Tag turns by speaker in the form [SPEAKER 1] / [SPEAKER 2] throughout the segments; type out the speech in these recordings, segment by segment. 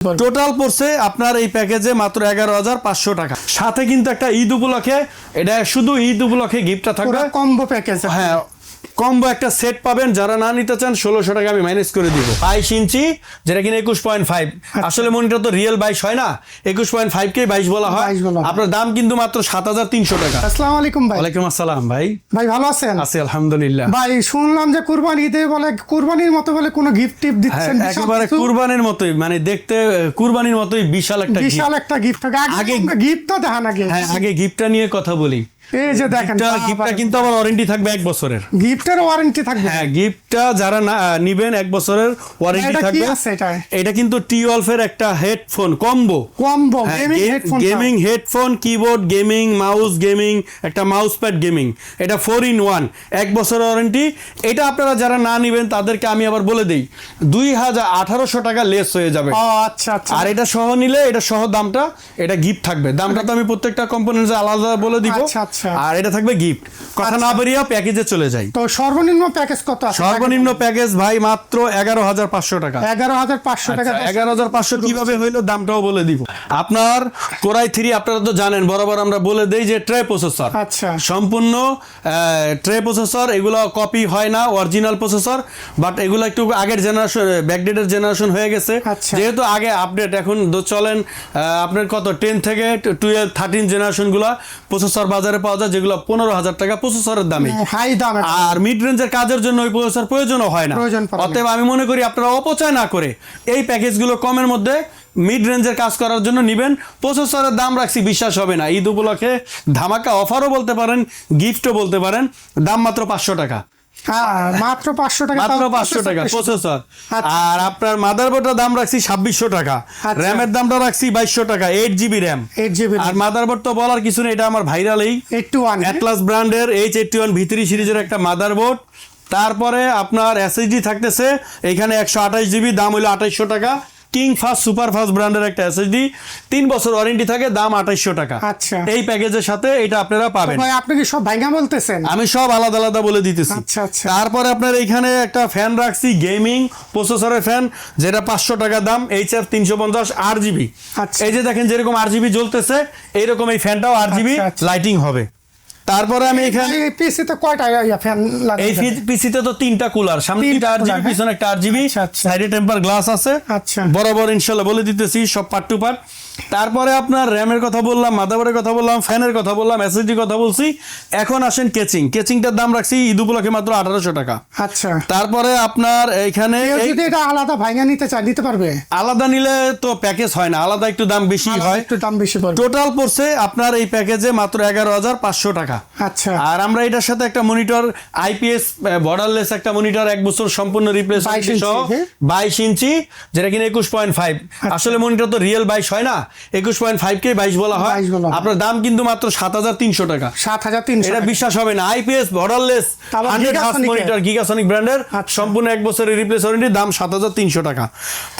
[SPEAKER 1] Total পড়ছে আপনার এই প্যাকেজে মাত্র 11,500 টাকা। সাথে কিন্তু একটা ঈদ উপলক্ষে, এটা শুধু ঈদ উপলক্ষে গিফটটা থাকবে,
[SPEAKER 2] কম্বো প্যাকেজ।
[SPEAKER 1] হ্যাঁ, কম্বো একটা সেট পাবেন। যারা না নিতে চান 1600 টাকা আমি মাইনাস করে দিব। 22 ইঞ্চি যেটা কিনা 21.5, আসলে মনিটর তো রিয়েল 22 হয় না, 21.5 কে 22 বলা হয়। আপনার দাম কিন্তু মাত্র 7,300 টাকা।
[SPEAKER 2] আসসালামু আলাইকুম ভাই।
[SPEAKER 1] ওয়ালাইকুম আসসালাম ভাই।
[SPEAKER 2] ভাই ভালো আছেন?
[SPEAKER 1] আছি আলহামদুলিল্লাহ।
[SPEAKER 2] ভাই শুনলাম যে কুরবানি ঈদে বলে কুরবানির মতো বলে কোনো গিফট টিপ দিচ্ছেন?
[SPEAKER 1] একেবারে কুরবানির মতোই, মানে দেখতে কুরবানির মতোই বিশাল একটা
[SPEAKER 2] গিফট। আগে গিফটটা দেখান আগে।
[SPEAKER 1] হ্যাঁ, আগে গিফটটা নিয়ে কথা বলি।
[SPEAKER 2] এই যে দেখেন,
[SPEAKER 1] গিফটটা কিন্তু আবার ওয়ারেন্টি থাকবে 1 বছরের।
[SPEAKER 2] গিফটের ওয়ারেন্টি থাকবে?
[SPEAKER 1] হ্যাঁ, গিফটটা যারা নিবেন 1 বছরের ওয়ারেন্টি থাকবে। এটা কিন্তু T-Wolf এর একটা headphone combo, gaming headphone, keyboard gaming, mouse gaming, একটা মাউস প্যাড গেমিং, এটা 4 in 1, 1 বছরের ওয়ারেন্টি। এটা আপনারা যারা না নিবেন তাদেরকে আমি আবার বলে দেই 2,1800 টাকা লেস হয়ে যাবে।
[SPEAKER 2] আচ্ছা আচ্ছা।
[SPEAKER 1] আর এটা সহ নিলে, এটা সহ দামটা, এটা গিফট থাকবে। দামটা তো আমি প্রত্যেকটা কম্পোনেন্টে আলাদা বলে দিব। আর এটা থাকবে গিফট। কথা না বেরিয়ে প্যাকেজে চলে যাই।
[SPEAKER 2] তো সর্বনিম্ন প্যাকেজ কত আছে?
[SPEAKER 1] সর্বনিম্ন প্যাকেজ ভাই মাত্র 11,500 টাকা।
[SPEAKER 2] 11,500 টাকা।
[SPEAKER 1] 11,500 কিভাবে হইলো দামটাও বলে দিব। আপনার কোরাই 3 আপনারা তো জানেন, বরাবর আমরা বলে দেই যে ট্রে প্রসেসর।
[SPEAKER 2] আচ্ছা,
[SPEAKER 1] সম্পূর্ণ ট্রে প্রসেসর। এগুলো কপি হয় না, অরিজিনাল প্রসেসর, বাট এগুলো একটু আগের জেনারেশন, ব্যাকডেটেড জেনারেশন হয়ে গেছে। যেহেতু আগে আপডেট, এখন চলেন আপনার কত 10 থেকে 12, 13 জেনারেশনগুলো প্রসেসর বাজারে পাওয়া যায়, যেগুলো 15,000 টাকা প্রসেসরের দামে,
[SPEAKER 2] হাই দাম।
[SPEAKER 1] আর মিড রেঞ্জের কাজের জন্য ওই প্রসেসর প্রয়োজনও হয় না। অতএব আমি মনে করি আপনারা অপচয় না করে এই প্যাকেজগুলো কমের মধ্যে মিড রেঞ্জের কাজ করার জন্য নিবেন। প্রসেসরের দাম রাখছি, বিশ্বাস হবে না, ঈদ উপলক্ষে ধামাকা অফারও বলতে পারেন, গিফটও বলতে পারেন। দাম মাত্র 500 টাকা।
[SPEAKER 2] মাত্র 500 টাকা,
[SPEAKER 1] মাত্র 500 টাকা প্রসেসর। আর আপনার মাদারবোর্ডের দাম রাখছি 2600 টাকা। র্যামের দামটা রাখছি 2200 টাকা, 8GB র্যাম। আর মাদারবোর্ড তো বলার কিছু নেই, এটা আমার ভাইরালই অ্যাটলাস ব্র্যান্ডের H81 V3 সিরিজের একটা মাদারবোর্ড। তারপরে আপনার SSD থাকতেছে এখানে 128GB, দাম হলো 2800 টাকা। কিং ফাস্ট সুপার ফাস্ট ব্র্যান্ডের একটা SSD, 3 বছর ওয়ারেন্টি থাকে, দাম 2800 টাকা।
[SPEAKER 2] আচ্ছা,
[SPEAKER 1] এই প্যাকেজের সাথে এটা আপনারা পাবেন।
[SPEAKER 2] ভাই আপনি কি সব ভাঙা বলতেছেন? আমি
[SPEAKER 1] সব আলাদা আলাদা বলে দিতেছি।
[SPEAKER 2] আচ্ছা আচ্ছা।
[SPEAKER 1] তারপরে আপনার এখানে একটা ফ্যান রাখছি, গেমিং প্রসেসরের ফ্যান, যেটা 500 টাকা দাম, HF 350 RGB। এই যে দেখেন যেরকম RGB জ্বলতেছে, এইরকম এই ফ্যানটাও RGB লাইটিং হবে। তারপরে আমি এখানে
[SPEAKER 2] পিসিতে কয়টা ফ্যান লাগে?
[SPEAKER 1] এই পিসিতে তো 3টা কুলার, সামনে 3টা RGB, পিছনে একটা RGB, সাইডে টেম্পার গ্লাস আছে।
[SPEAKER 2] আচ্ছা,
[SPEAKER 1] বরাবর ইনশাআল্লাহ বলে দিতেছি সব পার্ট টু পার্ট। তারপরে আপনার র্যামের কথা বললাম, মাদারবোর্ডের কথা বললাম, ফ্যানের কথা বললাম, SSD কথা বলছি। এখন আসেন কেচিংটার দাম রাখছি ঈদ উপলক্ষে মাত্র 1800 টাকা।
[SPEAKER 2] আচ্ছা।
[SPEAKER 1] তারপরে আপনার এখানে
[SPEAKER 2] যদি এটা আলাদা ভাঙা নিতে চাই, নিতে পারবে? আলাদা
[SPEAKER 1] নিলে তো প্যাকেজ হয় না, আলাদা একটু দাম বেশি হয়,
[SPEAKER 2] একটু দাম বেশি পড়বে।
[SPEAKER 1] টোটাল পড়ছে আপনার এই প্যাকেজে মাত্র 11,500 টাকা।
[SPEAKER 2] আচ্ছা।
[SPEAKER 1] আর আমরা এটার সাথে একটা মনিটর, IPS বর্ডারলেস একটা মনিটর, 1 বছর সম্পূর্ণ রিপ্লেস সহ 22 ইঞ্চি, যেটা কিনা 21.5, আসলে মনিটর তো রিয়েল 22 হয় না, 21.5 কে 22 বলা হয়। আপনার দাম কিন্তু মাত্র 7,300 টাকা।
[SPEAKER 2] 7,300,
[SPEAKER 1] এটা বিশ্বাস হবে না। IPS বর্ডারলেস 100 হার্জ মনিটর, গিগাসনিক ব্র্যান্ডের, সম্পূর্ণ 1 বছরের রিপ্লেস ওয়ারেন্টি, দাম 7,300 টাকা।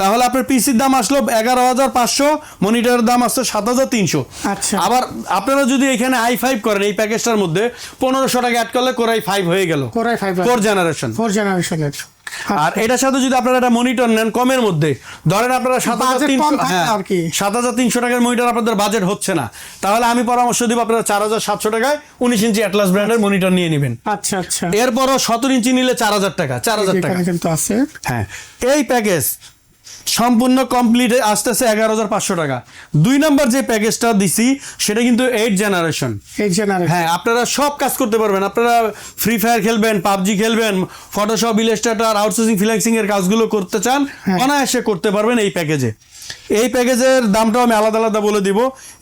[SPEAKER 1] তাহলে আপনার পিসির দাম আসলো 11,500, মনিটরের দাম আসছে 7,300।
[SPEAKER 2] আচ্ছা।
[SPEAKER 1] আবার আপনারা যদি এখানে i5 করেন এই প্যাকেজটার মধ্যে 1500 টাকা অ্যাড করলে কোরাই 5 হয়ে গেল,
[SPEAKER 2] কোরাই 5
[SPEAKER 1] 4 জেনারেশন। আর এটার সাথে যদি আপনারা একটা মনিটর নেন কমের মধ্যে, ধরেন আপনারা 7,300 টাকার মনিটর আপনাদের বাজেট হচ্ছে না, তাহলে আমি পরামর্শ দিব আপনারা 4,700 টাকায় 19 ইঞ্চি অ্যাটলাস ব্র্যান্ডের মনিটর নিয়ে নেবেন।
[SPEAKER 2] আচ্ছা আচ্ছা।
[SPEAKER 1] এরপরও 17 ইঞ্চি নিলে 4,000 টাকা, 4,000 টাকা
[SPEAKER 2] কিন্তু আছে।
[SPEAKER 1] হ্যাঁ, এই প্যাকেজ সম্পূর্ণ কমপ্লিট আসতেছে 11,500 টাকা। 2 নম্বর যে প্যাকেজটা দিছি সেটা কিন্তু 8 জেনারেশন। হ্যাঁ, আপনারা সব কাজ করতে পারবেন। আপনারা ফ্রি ফায়ার খেলবেন, পাবজি খেলবেন, ফটোশপ, ইলাস্ট্রেটর, আউটসোর্সিং, ফ্রিল্যান্সিং এর কাজগুলো করতে চান, অনায়াসে করতে পারবেন এই প্যাকেজে। এই প্যাকেজের দামটাও আমি আলাদা আলাদা বলে দিব।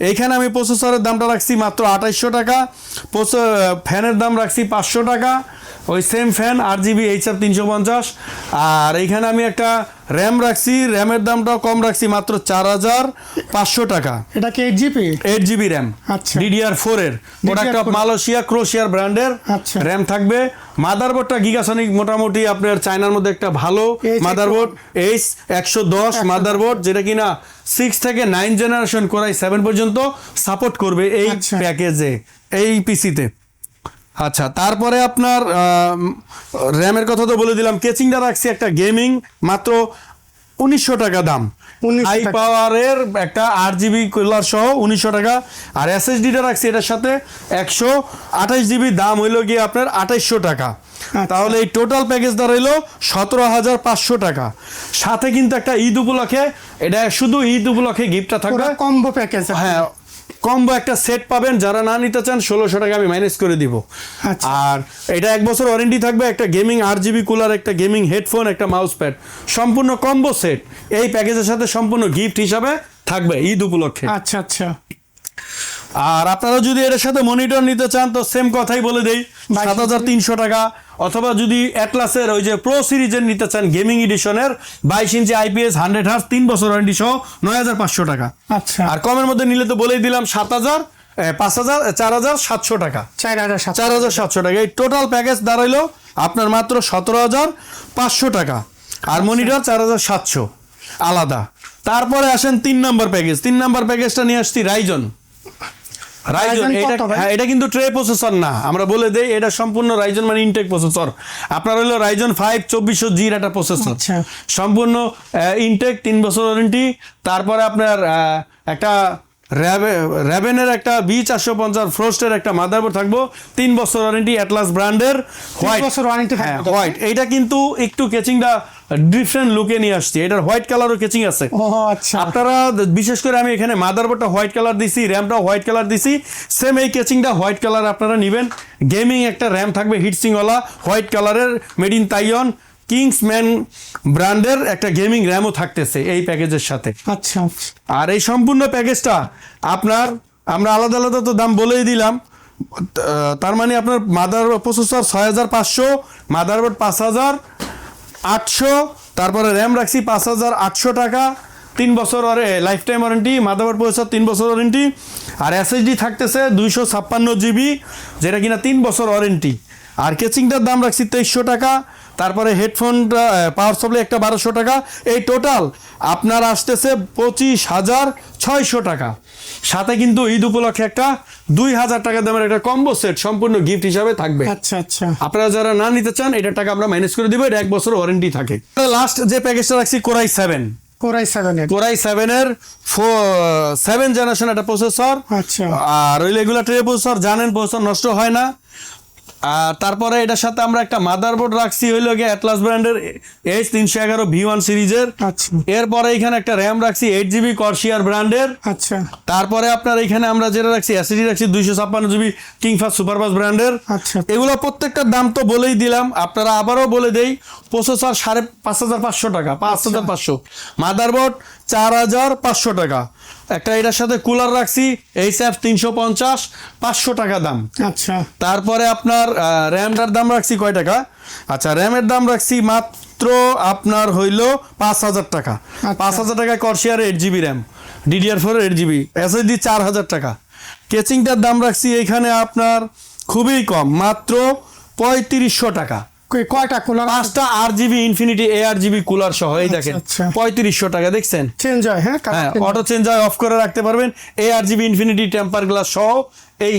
[SPEAKER 1] এইখানে আমি প্রসেসরের দামটা রাখছি মাত্র 2800 টাকা, ফ্যানের দাম রাখছি 500 টাকা, ওই সেম ফ্যান RGB HF 350। আর এইখানে আমি একটা র্যাম রাখছি, র্যামের দামটাও কম রাখছি মাত্র 4,500 টাকা।
[SPEAKER 2] এটা কি 8GB
[SPEAKER 1] র্যাম,
[SPEAKER 2] আচ্ছা,
[SPEAKER 1] DDR4 এর, প্রোডাক্ট অফ মালয়েশিয়া, ক্রোশিয়ার ব্র্যান্ডের র্যাম থাকবে। মাদারবোর্ডটা গিগাসনিক, মোটামুটি আপনার চায়নার মধ্যে একটা ভালো মাদারবোর্ড, H110 মাদারবোর্ড, যেটা কিনা 6 থেকে 9 জেনারেশন কোরাই 7 পর্যন্ত সাপোর্ট করবে এই প্যাকেজে, এই পিসিতে। আচ্ছা, তারপরে আপনার র্যামের কথা তো বলে দিলাম। কেচিংটা রাখছি একটা গেমিং, মাত্র 1900 টাকা দাম।
[SPEAKER 2] 1900
[SPEAKER 1] হাই
[SPEAKER 2] টাকা।
[SPEAKER 1] পাওয়ারের একটা 8GB কুলার সহ 1900 টাকা। আর এসএসডিটা রাখছি এটার সাথে 128GB, দাম হইলো গিয়ে আপনার 2800 টাকা। তাহলে এই টোটাল প্যাকেজ দাঁড়াইলো 17,500 টাকা। সাথে কিন্তু একটা ঈদ উপলক্ষে, এটা শুধু ঈদ উপলক্ষে গিফটটা থাকবে।
[SPEAKER 2] Combo package.
[SPEAKER 1] হ্যাঁ, কম্বো একটা সেট পাবেন, যারা না নিতে চান 1600 টাকা আমি মাইনাস করে দিব।
[SPEAKER 2] আচ্ছা।
[SPEAKER 1] আর এটা 1 বছর ওয়ারেন্টি থাকবে, একটা গেমিং 8GB কুলার, একটা গেমিং হেডফোন, একটা মাউস প্যাড, সম্পূর্ণ কম্বো সেট এই প্যাকেজের সাথে সম্পূর্ণ গিফট হিসাবে থাকবে ঈদ উপলক্ষে।
[SPEAKER 2] আচ্ছা আচ্ছা।
[SPEAKER 1] আর আপনারা যদি এর সাথে মনিটর নিতে চান তো সেম কথাই বলে দেই, 7,300 টাকা। অথবা যদি অ্যাটলাসের ওই যে প্রো সিরিজের নিতে চান গেমিং এডিশনের 22 ইঞ্চি IPS 100 হার্জ 3 বছর ওয়ারেন্টি সহ 9,500 টাকা।
[SPEAKER 2] আচ্ছা।
[SPEAKER 1] আর কমের মধ্যে নিলে তো বলেই দিলাম 4,700 টাকা। 4,700 টাকা। এই টোটাল প্যাকেজ দাঁড়াইলো আপনার মাত্র 17,500 টাকা। আর মনিটর 4,700 আলাদা। তারপরে আসেন 3 নম্বর প্যাকেজ। 3 নম্বর প্যাকেজটা নিয়ে আসছি রাইজন। এটা হ্যাঁ, এটা কিন্তু ট্রে প্রসেসর না, আমরা বলে দেই এটা সম্পূর্ণ রাইজন মানে ইনটেক প্রসেসর। আপনার হলো রাইজন 5 2400G'র একটা প্রসেসর, সম্পূর্ণ ইনটেক, 3 বছর ওয়ারেন্টি। তারপরে আপনার একটা র্যাবেনের একটা B450 ফ্রস্টের একটা মাদারবোর্ড থাকবো, 3 বছর ওয়ারেন্টি, অ্যাটলাস ব্র্যান্ডের হোয়াইট। হ্যাঁ হোয়াইট, এইটা কিন্তু একটু কেচিংটা ডিফারেন্ট লুকে নিয়ে আসছি, এটার হোয়াইট কালারও কেচিং আছে। আপনারা বিশেষ করে আমি এখানে মাদারবোর্ডটা হোয়াইট কালার দিছি, র্যামটা হোয়াইট কালার দিছি, সেম এই কেচিংটা হোয়াইট কালার আপনারা নেবেন। গেমিং একটা র্যাম থাকবে হিটসিংওয়ালা হোয়াইট কালারের, মেড ইন তাইওয়ান, কিংসম্যান ব্র্যান্ডের একটা গেমিং র্যামও থাকতেছে এই প্যাকেজের সাথে।
[SPEAKER 2] আচ্ছা।
[SPEAKER 1] আর এই সম্পূর্ণ প্যাকেজটা আপনার, আমরা আলাদা আলাদা তো দাম বলেই দিলাম, তার মানে আপনার মাদার প্রসেসর 6,500, মাদারবোর্ড 5,800, তারপরে র্যাম রাখছি 5,800 টাকা, 3 বছর life time warranty, motherboard processor 3 বছর ওয়ারেন্টি। আর SSD থাকতেছে 256GB, যেটা কিনা 3 বছর ওয়ারেন্টি। আর কেচিংটার দাম রাখছি 2300 টাকা। তারপরে হেডফোনটা পাওয়ার সাপ্লাই একটা 1200 টাকা। এই টোটাল আপনার আসতেছে 25,600 টাকা। সাথে কিন্তু ঈদ উপলক্ষে একটা 2,000 টাকা দামের একটা কম্বো সেট সম্পূর্ণ গিফট হিসাবে থাকবে।
[SPEAKER 2] আচ্ছা আচ্ছা।
[SPEAKER 1] আপনারা যারা না নিতে চান এটার টাকা আমরা মাইনাস করে দিব, এটা 1 বছর ওয়ারেন্টি থাকে। লাস্ট যে প্যাকেজটা রাখছি কোরাই 7 এর 7 জেনারেশন একটা প্রসেসর।
[SPEAKER 2] আচ্ছা।
[SPEAKER 1] আর ওই রেগুলার ট্রে প্রসেসর, জানেন প্রসেসর নষ্ট হয় না। আর তারপরে এটার সাথে আমরা একটা মাদারবোর্ড রাখছি হইলো গিয়ে অ্যাটলাস ব্র্যান্ডের H311 V1 সিরিজের।
[SPEAKER 2] আচ্ছা।
[SPEAKER 1] এরপরে এখানে একটা র্যাম রাখছি 8GB কর্সিয়ার ব্র্যান্ডের।
[SPEAKER 2] আচ্ছা।
[SPEAKER 1] তারপরে আপনার এখানে আমরা যেটা রাখছি SSD রাখছি 256GB কিংফাস্ট সুপারফাস্ট ব্র্যান্ডের।
[SPEAKER 2] আচ্ছা।
[SPEAKER 1] এগুলো প্রত্যেকটার দাম তো বলেই দিলাম, আপনারা আবারও বলে দেই। প্রসেসর 5,500 টাকা, 5,500। মাদারবোর্ড 4,500 টাকা। একটা এটার সাথে কুলার রাখছি HF 350, 500 টাকা দাম।
[SPEAKER 2] আচ্ছা।
[SPEAKER 1] তারপরে আপনার র্যামটার দাম রাখছি কয় টাকা? আচ্ছা, র্যামের দাম রাখছি মাত্র আপনার হইল 5,000 টাকা। 5,000 টাকায় কর্সিয়ার 8GB RAM, DDR4 8GB, SSD 4,000 টাকা। কেচিংটার দাম রাখছি এখানে আপনার খুবই কম, মাত্র 3,500 টাকা।
[SPEAKER 2] কয়টা কুলার?
[SPEAKER 1] 5টা RGB ইনফিনিটি ARGB কুলার সহ, এই দেখেন 3,500 টাকা। দেখছেন
[SPEAKER 2] চেঞ্জ হয়? হ্যাঁ,
[SPEAKER 1] অটো চেঞ্জ হয়, অফ করে রাখতে পারবেন। ARGB ইনফিনিটি টেম্পার গ্লাস সহ এই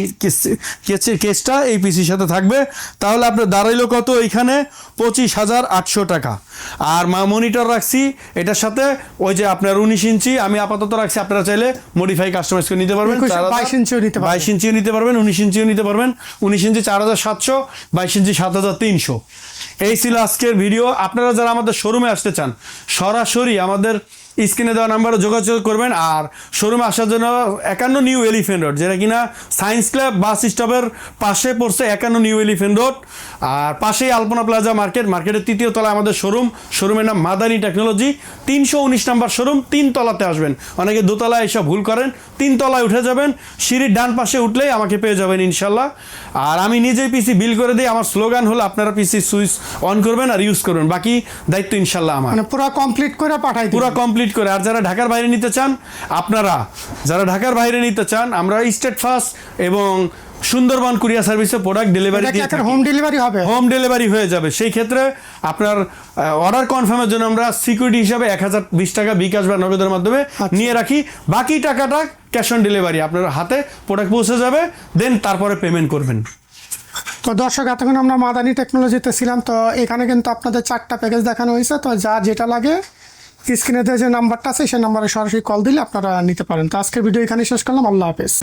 [SPEAKER 1] কেসটা এই পিসির সাথে থাকবে। তাহলে আপনার দাঁড়াইলো কত এখানে? 25,800 টাকা। আর মনিটর রাখছি এটার সাথে ওই যে আপনার 19 ইঞ্চি, আমি আপাতত রাখছি, আপনারা চাইলে মডিফাই কাস্টমাইজ করে নিতে পারবেন।
[SPEAKER 2] 22 ইঞ্চিও নিতে পারবেন,
[SPEAKER 1] 22 ইঞ্চিও নিতে পারবেন, 19 ইঞ্চিও নিতে পারবেন। 19 ইঞ্চি 4,700, 22 ইঞ্চি 7,300। এই ছিল আজকের ভিডিও। আপনারা যারা আমাদের শোরুমে আসতে চান সরাসরি আমাদের স্ক্রিনে দেওয়া নাম্বারে যোগাযোগ করবেন। আর শোরুমে আসার জন্য 51 নিউ এলিফ্যান্ট রোড, যেটা কিনা সায়েন্স ক্লাব বাস স্টপের পাশে পড়ছে, 51 নিউ এলিফ্যান্ট রোড। আর পাশেই আলপনা প্লাজা মার্কেট, মার্কেটের 3য় তলায় আমাদের শোরুমের নাম মাদানী টেকনোলজি। 319 নাম্বার শোরুম, 3 তলাতে আসবেন। অনেকে দোতলায় এসব ভুল করেন, 3 তলায় উঠে যাবেন, সিঁড়ির ডান পাশে উঠলেই আমাকে পেয়ে যাবেন ইনশাল্লাহ। আর আমি নিজেই পিসি বিল করে দিই। আমার স্লোগান হলো আপনারা পিসি সুইচ অন করবেন আর ইউজ করবেন, বাকি দায়িত্ব ইনশাল্লাহ আমার।
[SPEAKER 2] পুরো কমপ্লিট করে পাঠাই,
[SPEAKER 1] পুরো কমপ্লিট করে। আর যারা ঢাকার বাইরে নিতে চান, আপনারা যারা ঢাকার বাইরে নিতে চান, আমরা স্টেট ফাস্ট এবং সুন্দরবন কুরিয়ার সার্ভিসে প্রোডাক্ট ডেলিভারি দিয়ে থাকি।
[SPEAKER 2] হোম ডেলিভারি হবে,
[SPEAKER 1] হোম ডেলিভারি হয়ে যাবে। সেই ক্ষেত্রে আপনার অর্ডার কনফার্মের জন্য আমরা সিকিউরিটি হিসাবে 1,020 টাকা বিকাশ বা নগদের মাধ্যমে নিয়ে রাখি। বাকি টাকাটা ক্যাশ অন ডেলিভারি, আপনার হাতে প্রোডাক্ট পৌঁছে যাবে, দেন তারপরে পেমেন্ট করবেন।
[SPEAKER 2] তো দর্শক, এতক্ষণ আমরা মাদানী টেকনোলজিতে ছিলাম। তো এখানে কিন্তু আপনাদের 4টা প্যাকেজ দেখানো হয়েছে। তো যা যেটা লাগে স্ক্রিনে যে নাম্বারটা আছে সেই নাম্বারে সরাসরি কল দিলে আপনারা নিতে পারেন। তো আজকের ভিডিও এখানে শেষ করলাম। আল্লাহ হাফেজ।